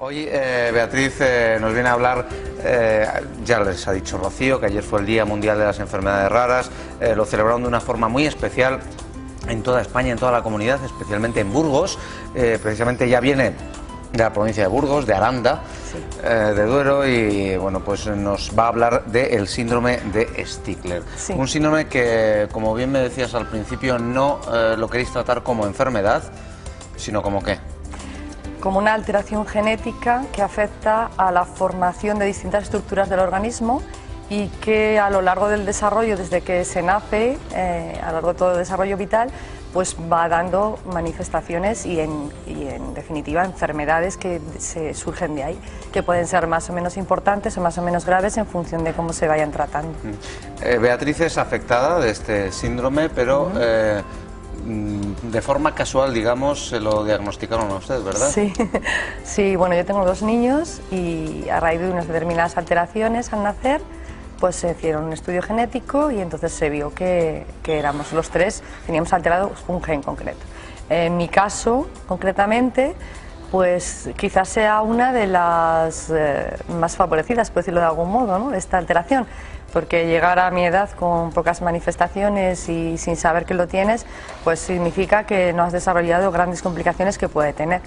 Hoy Beatriz nos viene a hablar, ya les ha dicho Rocío, que ayer fue el Día Mundial de las Enfermedades Raras, lo celebraron de una forma muy especial en toda España, en toda la comunidad, especialmente en Burgos. Precisamente ya viene de la provincia de Burgos, de Aranda, sí, de Duero, y bueno, pues nos va a hablar del síndrome de Stickler. Sí. Un síndrome que, como bien me decías al principio, no lo queréis tratar como enfermedad, sino como ¿qué? Como una alteración genética que afecta a la formación de distintas estructuras del organismo y que a lo largo del desarrollo, desde que se nace, a lo largo de todo el desarrollo vital, pues va dando manifestaciones y en definitiva enfermedades que se surgen de ahí, que pueden ser más o menos importantes o más o menos graves en función de cómo se vayan tratando. Beatriz es afectada de este síndrome, pero de forma casual, digamos, se lo diagnosticaron a usted, ¿verdad? Sí, sí, bueno, yo tengo 2 niños y a raíz de unas determinadas alteraciones al nacer, pues se hicieron un estudio genético y entonces se vio que éramos los 3, teníamos alterado un gen concreto. En mi caso, concretamente, pues quizás sea una de las más favorecidas, por decirlo de algún modo, ¿no?, de esta alteración, porque llegar a mi edad con pocas manifestaciones y sin saber que lo tienes, pues significa que no has desarrollado grandes complicaciones que puede tener.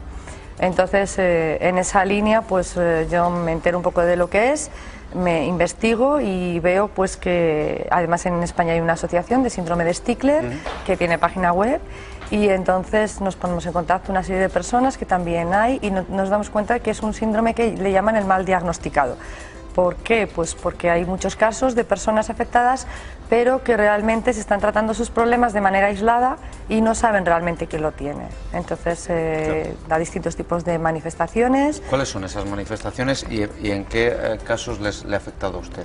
Entonces, en esa línea, pues yo me entero un poco de lo que es, me investigo y veo pues que además en España hay una asociación de síndrome de Stickler que tiene página web, y entonces nos ponemos en contacto una serie de personas que también hay y nos damos cuenta que es un síndrome que le llaman el mal diagnosticado. ¿Por qué? Pues porque hay muchos casos de personas afectadas, pero que realmente se están tratando sus problemas de manera aislada y no saben realmente quién lo tiene. Entonces, da distintos tipos de manifestaciones. ¿Cuáles son esas manifestaciones y en qué casos le ha afectado a usted?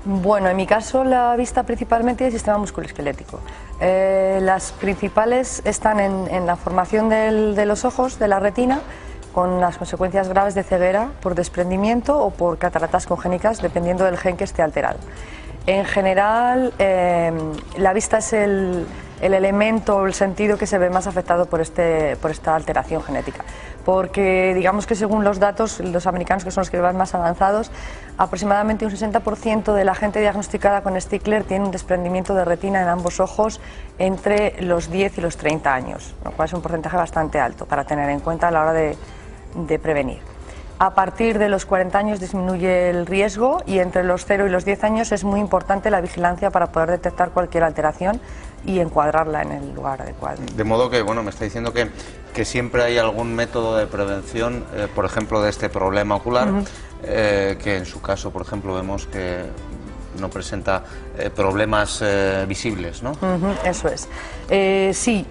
Bueno, en mi caso la vista principalmente del sistema musculoesquelético. Las principales están en la formación de los ojos, de la retina, con las consecuencias graves de ceguera por desprendimiento o por cataratas congénitas, dependiendo del gen que esté alterado. En general, la vista es el elemento o el sentido que se ve más afectado por esta alteración genética, porque digamos que según los datos, los americanos, que son los que van más avanzados, aproximadamente un 60% de la gente diagnosticada con Stickler tiene un desprendimiento de retina en ambos ojos entre los 10 y los 30 años, lo cual es un porcentaje bastante alto para tener en cuenta a la hora de prevenir. A partir de los 40 años disminuye el riesgo y entre los 0 y los 10 años es muy importante la vigilancia para poder detectar cualquier alteración y encuadrarla en el lugar adecuado. De modo que, bueno, me está diciendo que siempre hay algún método de prevención, por ejemplo, de este problema ocular, que en su caso, por ejemplo, vemos que no presenta problemas visibles, ¿no? Eso es. Sí,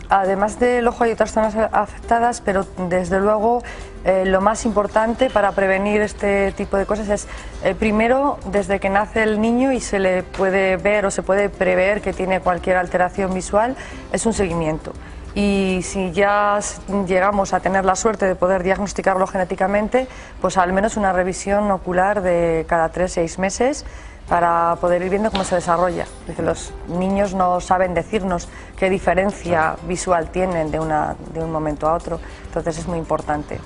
además del ojo hay otras zonas afectadas, pero desde luego lo más importante para prevenir este tipo de cosas es, primero, desde que nace el niño y se le puede ver o se puede prever que tiene cualquier alteración visual, es un seguimiento. Y si ya llegamos a tener la suerte de poder diagnosticarlo genéticamente, pues al menos una revisión ocular de cada 3-6 meses para poder ir viendo cómo se desarrolla. Porque los niños no saben decirnos qué diferencia visual tienen de un momento a otro, entonces es muy importante.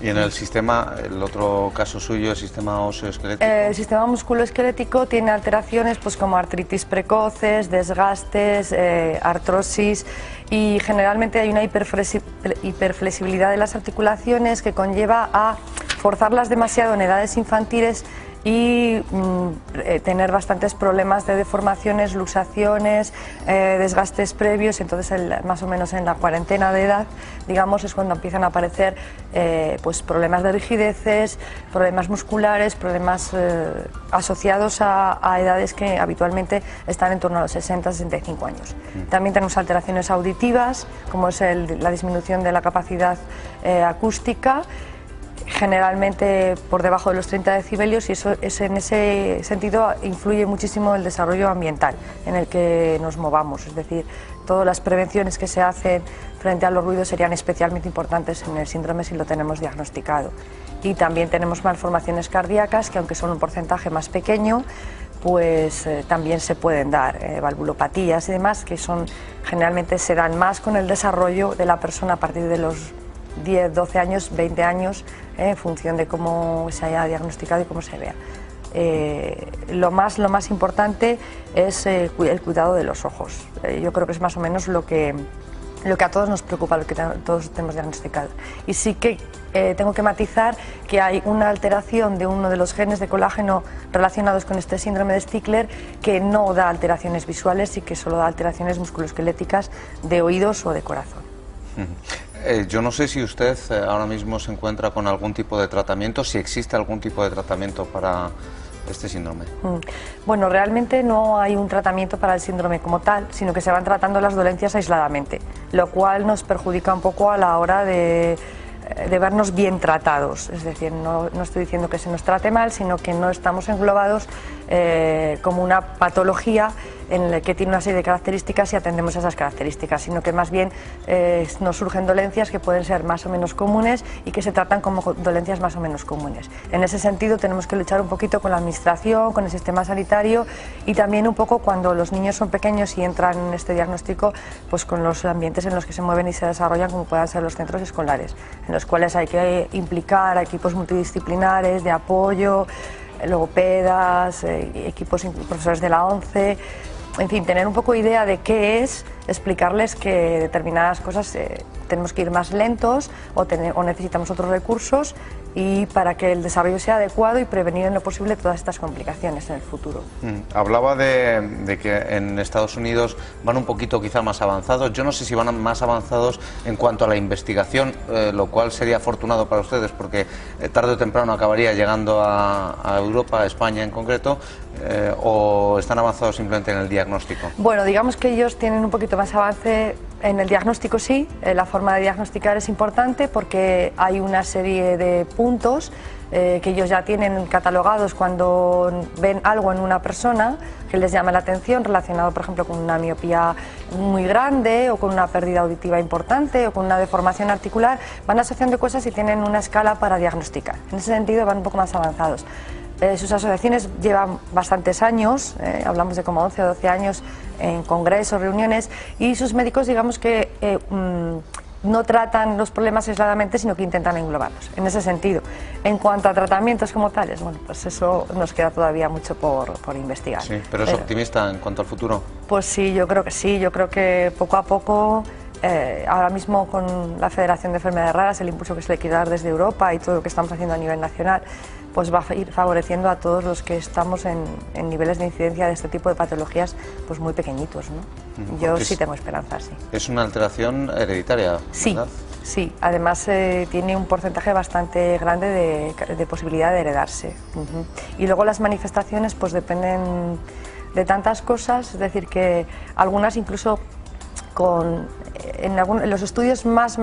¿Y en el sistema, el otro caso suyo, el sistema óseo-esquelético? El sistema musculoesquelético tiene alteraciones pues como artritis precoces, desgastes, artrosis, y generalmente hay una hiperflexibilidad de las articulaciones que conlleva a forzarlas demasiado en edades infantiles y tener bastantes problemas de deformaciones, luxaciones, desgastes previos. Entonces más o menos en la cuarentena de edad, digamos, es cuando empiezan a aparecer pues problemas de rigideces, problemas musculares, problemas asociados a edades que habitualmente están en torno a los 60-65 años. También tenemos alteraciones auditivas, como es la disminución de la capacidad acústica, generalmente por debajo de los 30 decibelios, y eso en ese sentido influye muchísimo el desarrollo ambiental en el que nos movamos, es decir, todas las prevenciones que se hacen frente a los ruidos serían especialmente importantes en el síndrome si lo tenemos diagnosticado. Y también tenemos malformaciones cardíacas que, aunque son un porcentaje más pequeño, pues también se pueden dar, valvulopatías y demás, que generalmente se dan más con el desarrollo de la persona a partir de los 10, 12 años, 20 años, en función de cómo se haya diagnosticado y cómo se vea. Lo más importante es el cuidado de los ojos. Yo creo que es más o menos lo que a todos nos preocupa, lo que todos tenemos diagnosticado. Y sí que tengo que matizar que hay una alteración de uno de los genes de colágeno relacionados con este síndrome de Stickler que no da alteraciones visuales y que solo da alteraciones musculoesqueléticas de oídos o de corazón. Yo no sé si usted ahora mismo se encuentra con algún tipo de tratamiento, si existe algún tipo de tratamiento para este síndrome. Bueno, realmente no hay un tratamiento para el síndrome como tal, sino que se van tratando las dolencias aisladamente, lo cual nos perjudica un poco a la hora de vernos bien tratados. Es decir, no estoy diciendo que se nos trate mal, sino que no estamos englobados como una patología en la que tiene una serie de características y atendemos a esas características, sino que más bien nos surgen dolencias que pueden ser más o menos comunes y que se tratan como dolencias más o menos comunes. En ese sentido tenemos que luchar un poquito con la administración, con el sistema sanitario y también un poco cuando los niños son pequeños y entran en este diagnóstico, pues con los ambientes en los que se mueven y se desarrollan, como puedan ser los centros escolares, en los cuales hay que implicar a equipos multidisciplinares de apoyo, logopedas, profesores de la ONCE, en fin, tener un poco idea de qué es, explicarles que determinadas cosas tenemos que ir más lentos o necesitamos otros recursos y para que el desarrollo sea adecuado y prevenir en lo posible todas estas complicaciones en el futuro. Hablaba de que en Estados Unidos van un poquito quizá más avanzados. Yo no sé si van más avanzados en cuanto a la investigación, lo cual sería afortunado para ustedes porque tarde o temprano acabaría llegando a Europa, a España en concreto, o están avanzados simplemente en el diagnóstico. Bueno, digamos que ellos tienen un poquito más avance en el diagnóstico, sí. La forma de diagnosticar es importante porque hay una serie de puntos que ellos ya tienen catalogados cuando ven algo en una persona que les llama la atención, relacionado por ejemplo con una miopía muy grande o con una pérdida auditiva importante o con una deformación articular. Van asociando cosas y tienen una escala para diagnosticar. En ese sentido van un poco más avanzados. Sus asociaciones llevan bastantes años, hablamos de como 11 o 12 años en congresos, reuniones, y sus médicos digamos que no tratan los problemas aisladamente, sino que intentan englobarlos, en ese sentido. En cuanto a tratamientos como tales, bueno, pues eso nos queda todavía mucho por investigar. Sí, pero ¿es optimista en cuanto al futuro? Pues sí, yo creo que sí, yo creo que poco a poco, ahora mismo con la Federación de Enfermedades Raras, el impulso que se le quiere dar desde Europa y todo lo que estamos haciendo a nivel nacional, pues va a ir favoreciendo a todos los que estamos en niveles de incidencia de este tipo de patologías pues muy pequeñitos, ¿no? Yo sí tengo esperanza, sí. Es una alteración hereditaria, ¿verdad? Sí, sí. Además tiene un porcentaje bastante grande de posibilidad de heredarse. Y luego las manifestaciones pues dependen de tantas cosas, es decir, que algunas incluso en los estudios más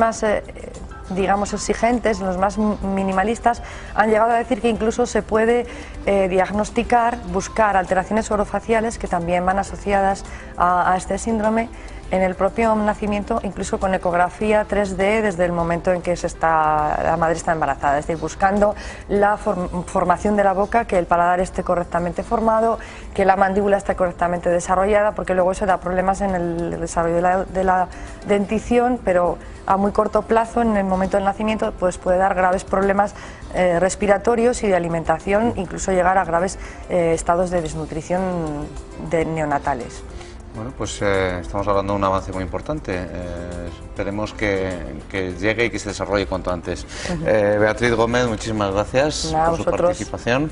digamos exigentes, los más minimalistas, han llegado a decir que incluso se puede diagnosticar, buscar alteraciones orofaciales que también van asociadas a este síndrome en el propio nacimiento, incluso con ecografía 3D desde el momento en que la madre está embarazada, es decir, buscando la formación de la boca, que el paladar esté correctamente formado, que la mandíbula esté correctamente desarrollada, porque luego eso da problemas en el desarrollo de la dentición, pero a muy corto plazo, en el momento del nacimiento, pues puede dar graves problemas respiratorios y de alimentación, incluso llegar a graves estados de desnutrición neonatales. Bueno, pues estamos hablando de un avance muy importante. Esperemos que llegue y que se desarrolle cuanto antes. Beatriz Gómez, muchísimas gracias por su participación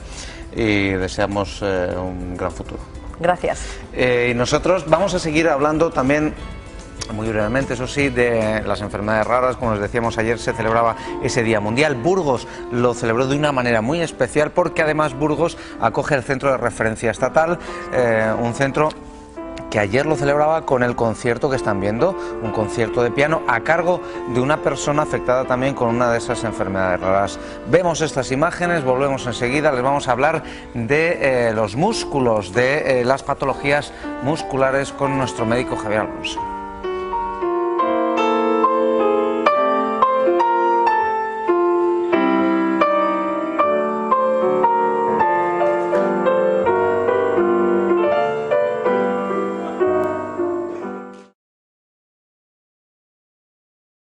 y deseamos un gran futuro. Gracias. Y nosotros vamos a seguir hablando también, muy brevemente, eso sí, de las enfermedades raras. Como les decíamos, ayer se celebraba ese Día Mundial. Burgos lo celebró de una manera muy especial porque además Burgos acoge el Centro de Referencia Estatal, un centro que ayer lo celebraba con el concierto que están viendo, un concierto de piano a cargo de una persona afectada también con una de esas enfermedades raras. Vemos estas imágenes, volvemos enseguida, les vamos a hablar de los músculos, de las patologías musculares con nuestro médico Javier Alonso.